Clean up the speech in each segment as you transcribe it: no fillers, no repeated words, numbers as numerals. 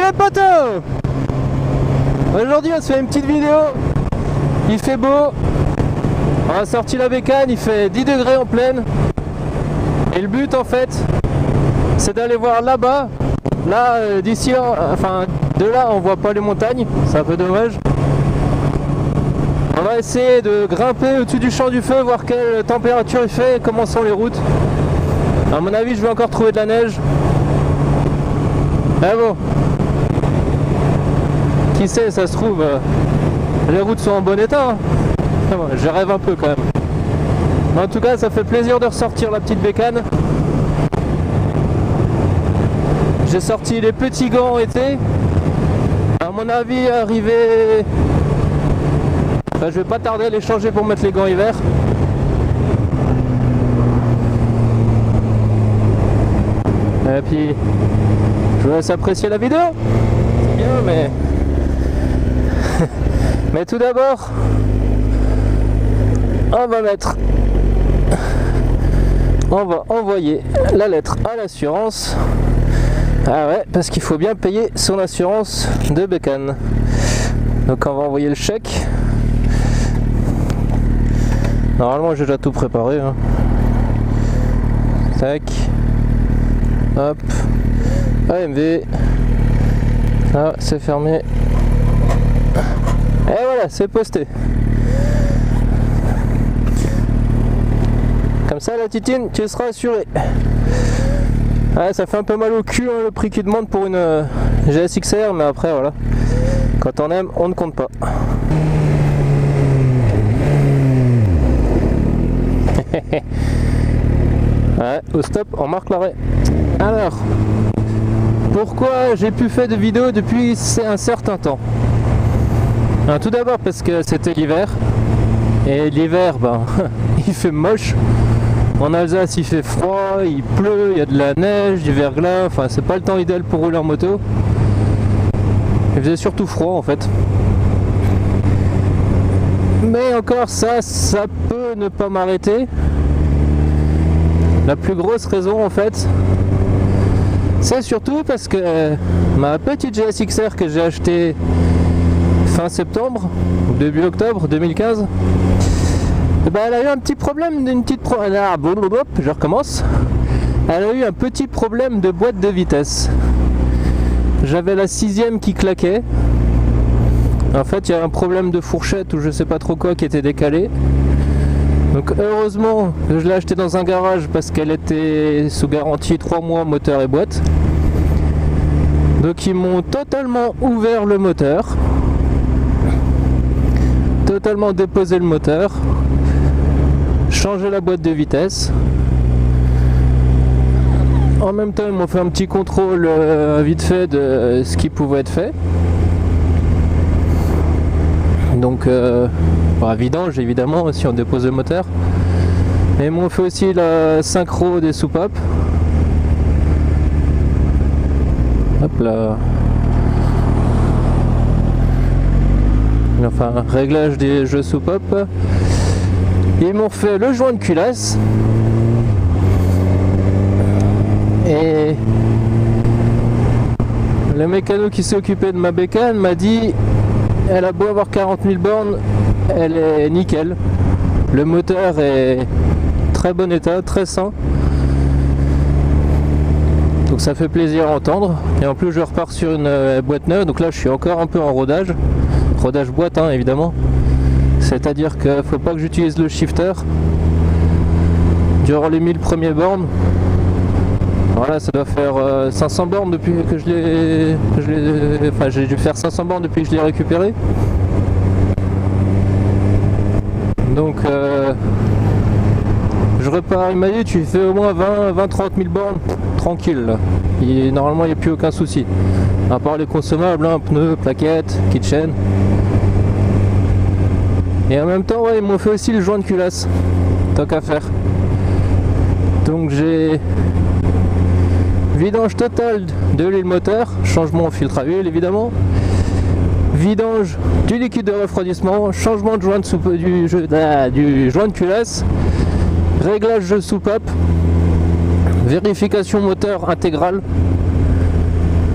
les potos! Aujourd'hui on se fait une petite vidéo. Il fait beau. On a sorti la bécane, il fait 10 degrés en pleine. Et le but en fait, c'est d'aller voir là-bas. Là, d'ici, enfin de là on voit pas les montagnes, c'est un peu dommage. On va essayer de grimper au-dessus du champ du feu, voir quelle température il fait et comment sont les routes. À mon avis je vais encore trouver de la neige. Mais bon, qui sait, ça se trouve, les routes sont en bon état. Hein. Bon, je rêve un peu quand même. Mais en tout cas, ça fait plaisir de ressortir la petite bécane. J'ai sorti les petits gants en été. À mon avis, arrivé... Enfin, je vais pas tarder à les changer pour mettre les gants hiver. Et puis, je vous laisse apprécier la vidéo. C'est bien, mais... mais tout d'abord, on va envoyer la lettre à l'assurance. Ah ouais, parce qu'il faut bien payer son assurance de bécane. Donc on va envoyer le chèque. Normalement j'ai déjà tout préparé. Hein. Tac. Hop. AMV. Ah, c'est fermé. Et voilà, c'est posté. Comme ça la titine, tu seras assuré. Ouais, ça fait un peu mal au cul hein, le prix qu'ils demandent pour une GSXR, mais après voilà. Quand on aime, on ne compte pas. Ouais, au stop, on marque l'arrêt. Alors, pourquoi j'ai plus fait de vidéos depuis un certain temps? Alors, tout d'abord parce que c'était l'hiver. Et l'hiver, ben, il fait moche. En Alsace, il fait froid, il pleut, il y a de la neige, du verglas. Enfin, c'est pas le temps idéal pour rouler en moto. Il faisait surtout froid en fait. Mais encore ça peut ne pas m'arrêter. La plus grosse raison en fait, c'est surtout parce que ma petite GSXR que j'ai achetée fin septembre, début octobre 2015, ben elle a eu un petit problème, je recommence. Elle a eu un petit problème de boîte de vitesse. J'avais la 6ème qui claquait. En fait, il y a un problème de fourchette ou je sais pas trop quoi qui était décalé. Donc heureusement, je l'ai acheté dans un garage parce qu'elle était sous garantie 3 mois moteur et boîte. Donc ils m'ont totalement ouvert le moteur. Totalement déposé le moteur. Changé la boîte de vitesse. En même temps, ils m'ont fait un petit contrôle vite fait de ce qui pouvait être fait. Donc, vidange évidemment si on dépose le moteur. Et ils m'ont fait aussi la synchro des soupapes. Hop là. Enfin, réglage des jeux soupapes. Ils m'ont fait le joint de culasse. Et le mécano qui s'est occupé de ma bécane m'a dit elle a beau avoir 40 000 bornes, elle est nickel. Le moteur est très bon état, très sain. Donc ça fait plaisir à entendre. Et en plus je repars sur une boîte neuve, donc là je suis encore un peu en rodage. Rodage boîte hein, évidemment. C'est-à-dire qu'il ne faut pas que j'utilise le shifter durant les 1000 premières bornes. Voilà, ça doit faire 500 bornes depuis que je l'ai... Enfin, j'ai dû faire 500 bornes depuis que je l'ai récupéré. Donc, je repars, il m'a dit, tu fais au moins 20-30 000 bornes, tranquille. Là. Normalement, il n'y a plus aucun souci. À part les consommables, hein, pneus, plaquettes, kitchen. Et en même temps, ouais, ils m'ont fait aussi le joint de culasse. Tant qu'à faire. Donc, j'ai... vidange totale de l'huile moteur, changement au filtre à huile évidemment, vidange du liquide de refroidissement, changement de joint du joint de culasse, réglage de soupape, vérification moteur intégrale.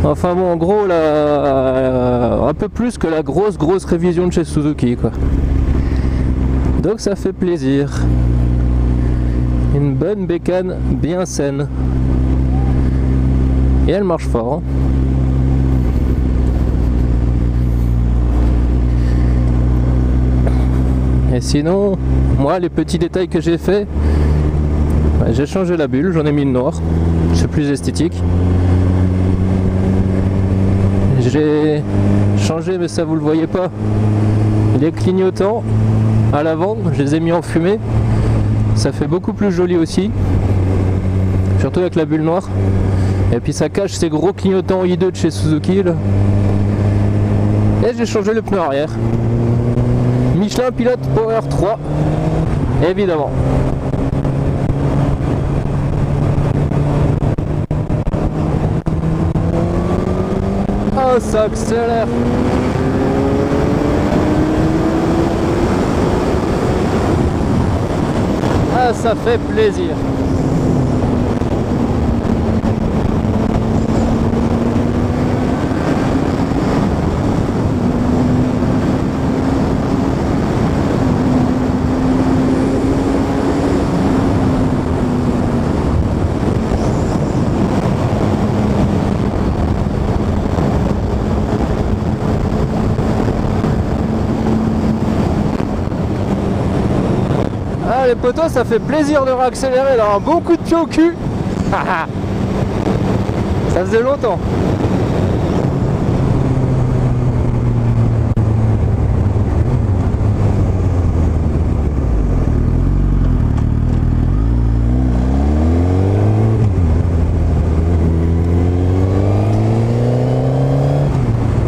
Enfin bon, en gros, là, un peu plus que la grosse révision de chez Suzuki, quoi. Donc ça fait plaisir. Une bonne bécane bien saine. Et elle marche fort, hein. Et sinon, moi, les petits détails que j'ai fait, j'ai changé la bulle, j'en ai mis une noire, c'est plus esthétique. J'ai changé, mais ça vous le voyez pas, les clignotants à l'avant, je les ai mis en fumée, ça fait beaucoup plus joli aussi, surtout avec la bulle noire. Et puis ça cache ces gros clignotants hideux de chez Suzuki là. Et j'ai changé le pneu arrière. Michelin Pilot Power 3, évidemment. Oh, ça accélère. Ah, ça fait plaisir. Les potos, ça fait plaisir de réaccélérer là, un bon coup de pied au cul. Ça faisait longtemps.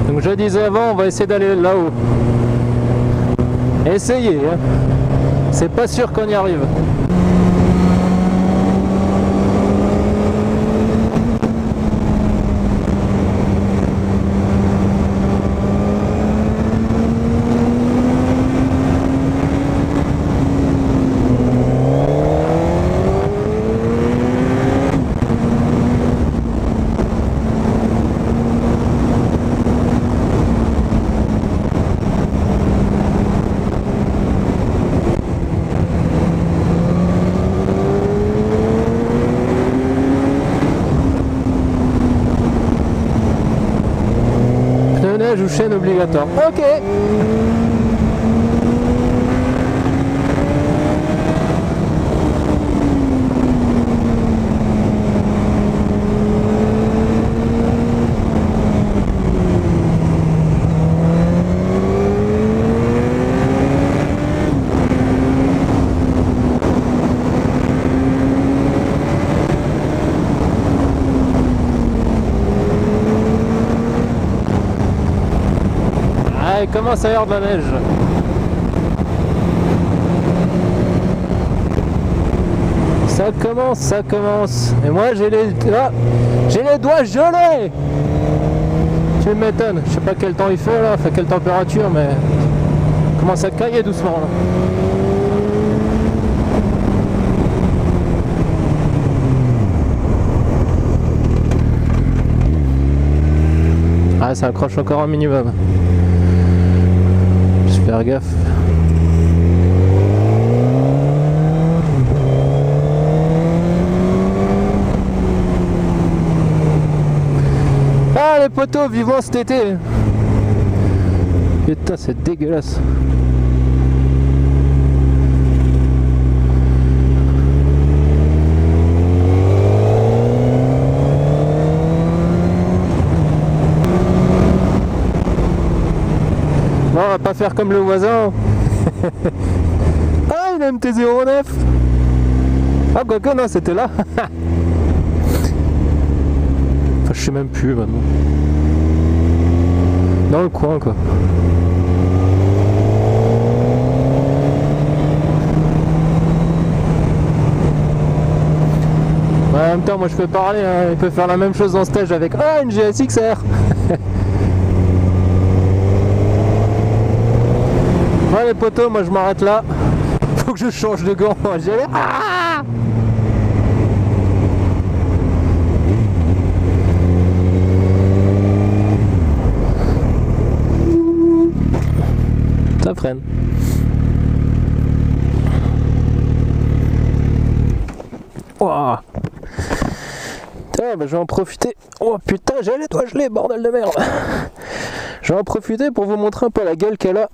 Donc je disais avant, on va essayer d'aller là-haut. Essayez, hein. C'est pas sûr qu'on y arrive. Ou chaîne obligatoire. Ok. Il commence à y avoir de la neige. Ça commence. Et moi j'ai les doigts gelés. Tu m'étonnes. Je sais pas quel temps il fait là, enfin quelle température, mais il commence à cailler doucement là. Ah, ça accroche encore un minimum. Faire gaffe. Ah les poteaux, vivons cet été. Putain, c'est dégueulasse. Bon, on va pas faire comme le voisin. Ah, une MT-09. Ah, quoique, non, c'était là. Enfin, je sais même plus maintenant. Dans le coin, quoi. Ouais, en même temps, moi je peux parler, hein. Il peut faire la même chose dans stage avec une GSX-R. Ouais les potos, moi je m'arrête là. Faut que je change de gants. Ah, traîne. Wow. Putain, bah, je vais en profiter. Oh putain, j'ai les doigts gelés, bordel de merde. Je vais en profiter pour vous montrer un peu la gueule qu'elle a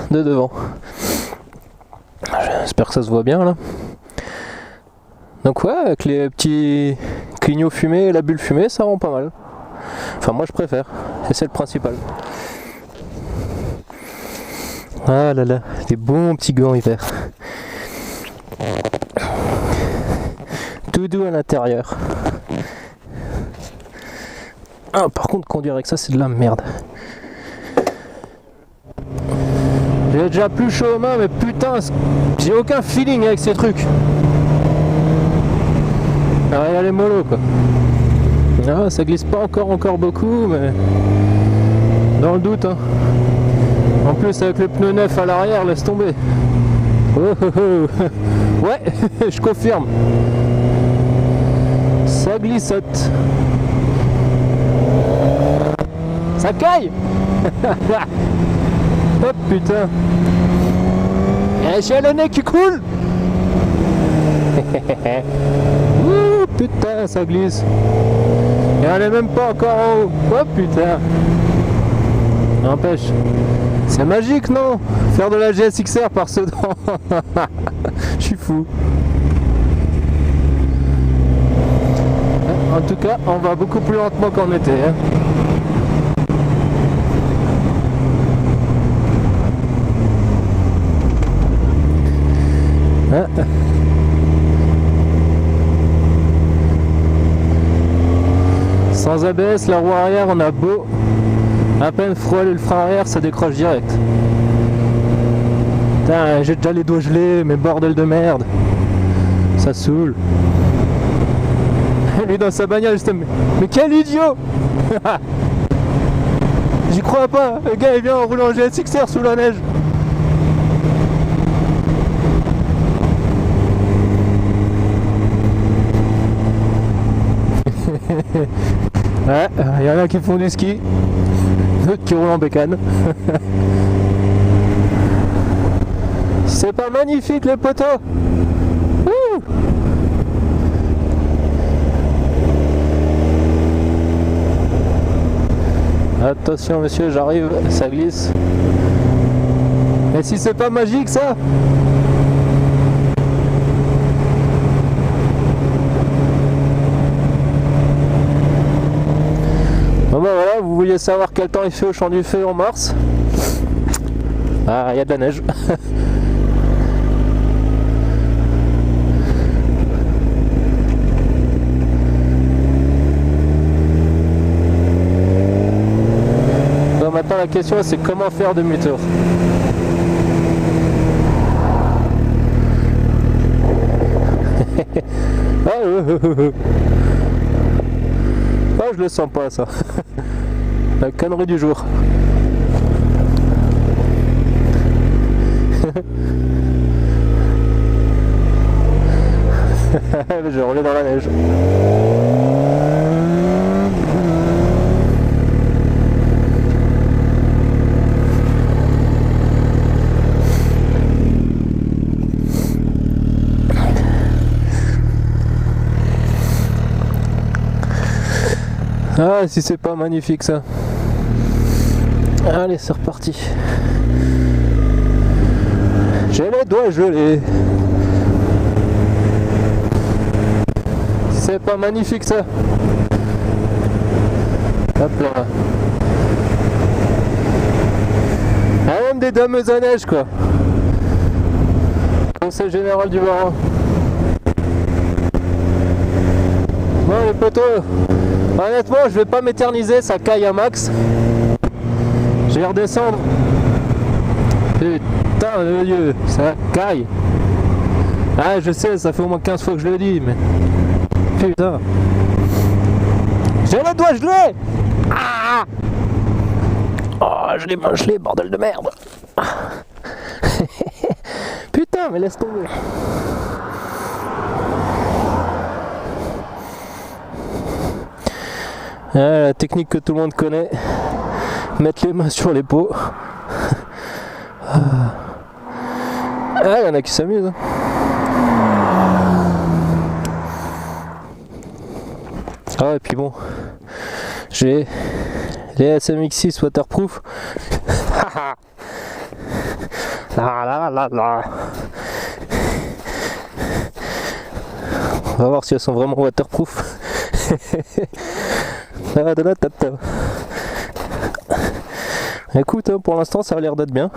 de devant. J'espère que ça se voit bien là. Donc ouais, avec les petits clignots fumés et la bulle fumée, ça rend pas mal. Enfin moi je préfère, et c'est le principal. Ah là là, des bons petits gants hiver. Tout doux à l'intérieur. Ah par contre conduire avec ça c'est de la merde. J'ai déjà plus chaud aux mains mais putain j'ai aucun feeling avec ces trucs. Ah, il y a les mollo quoi. Ah, ça glisse pas encore beaucoup mais dans le doute hein. En plus avec le pneu neuf à l'arrière laisse tomber. Oh, oh, oh. Ouais je confirme. Ça glissote. Ça caille. Oh putain. Et j'ai le nez qui coule. Ouh putain ça glisse. Et on est même pas encore en haut. Oh putain. N'empêche. C'est magique non? Faire de la GSXR par ce temps. Je suis fou. En tout cas on va beaucoup plus lentement qu'en été hein. Sans ABS, la roue arrière, on a beau à peine frôler le frein arrière, ça décroche direct. Putain, j'ai déjà les doigts gelés, mais bordel de merde. Ça saoule. Lui dans sa bagnole, je mais quel idiot. J'y crois pas, le gars il vient en roulant en GSXR sous la neige. Ouais, il y en a qui font du ski, d'autres qui roulent en bécane. C'est pas magnifique les poteaux. Ouh. Attention monsieur, j'arrive, ça glisse. Et si c'est pas magique ça? Bon bah voilà, vous vouliez savoir quel temps il fait au Champ du Feu en mars? Ah, il y a de la neige. Bon, maintenant la question c'est comment faire demi-tour. Ah, je le sens pas ça. La connerie du jour. Je vais rouler dans la neige. Ah, si c'est pas magnifique ça. Allez, c'est reparti. J'ai les doigts gelés. C'est pas magnifique ça. Hop là. Ah, même des dameuses à neige quoi. Conseil général du Var. Bon les potos, honnêtement je vais pas m'éterniser, ça caille à max. Je vais redescendre. Putain de Dieu, ça caille. Ah je sais, ça fait au moins 15 fois que je le dis, mais... Putain. J'ai le doigt gelé. Ah. Oh, je l'ai main gelée, bordel de merde. Putain, mais laisse tomber. Ah, la technique que tout le monde connaît. Mettre les mains sur les peaux. Ah. Ah, il y en a qui s'amusent. Ah, et puis bon, j'ai les SMX6 waterproof. On va voir si elles sont vraiment waterproof. Écoute, hein, pour l'instant ça a l'air d'être bien.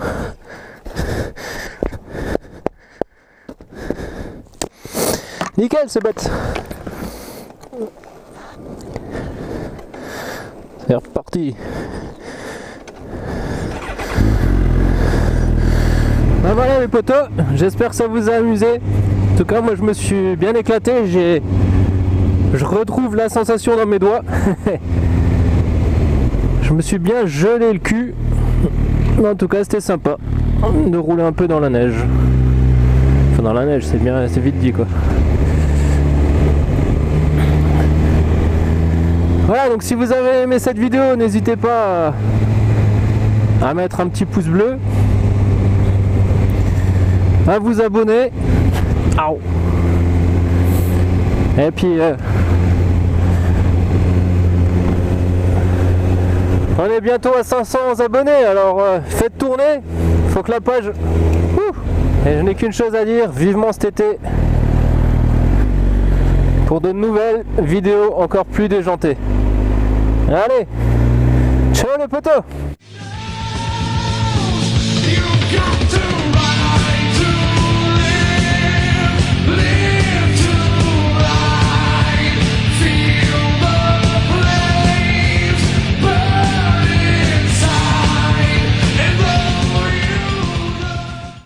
Nickel, c'est bête. C'est reparti. Ben voilà les potos, j'espère que ça vous a amusé. En tout cas moi je me suis bien éclaté, je retrouve la sensation dans mes doigts. Je me suis bien gelé le cul. Mais en tout cas c'était sympa de rouler un peu dans la neige. Enfin dans la neige, c'est bien, c'est vite dit quoi. Voilà, donc si vous avez aimé cette vidéo, n'hésitez pas à mettre un petit pouce bleu, à vous abonner. Et puis on est bientôt à 500 abonnés, alors faites tourner, faut que la page... Et je n'ai qu'une chose à dire, vivement cet été pour de nouvelles vidéos encore plus déjantées. Allez, ciao les potos!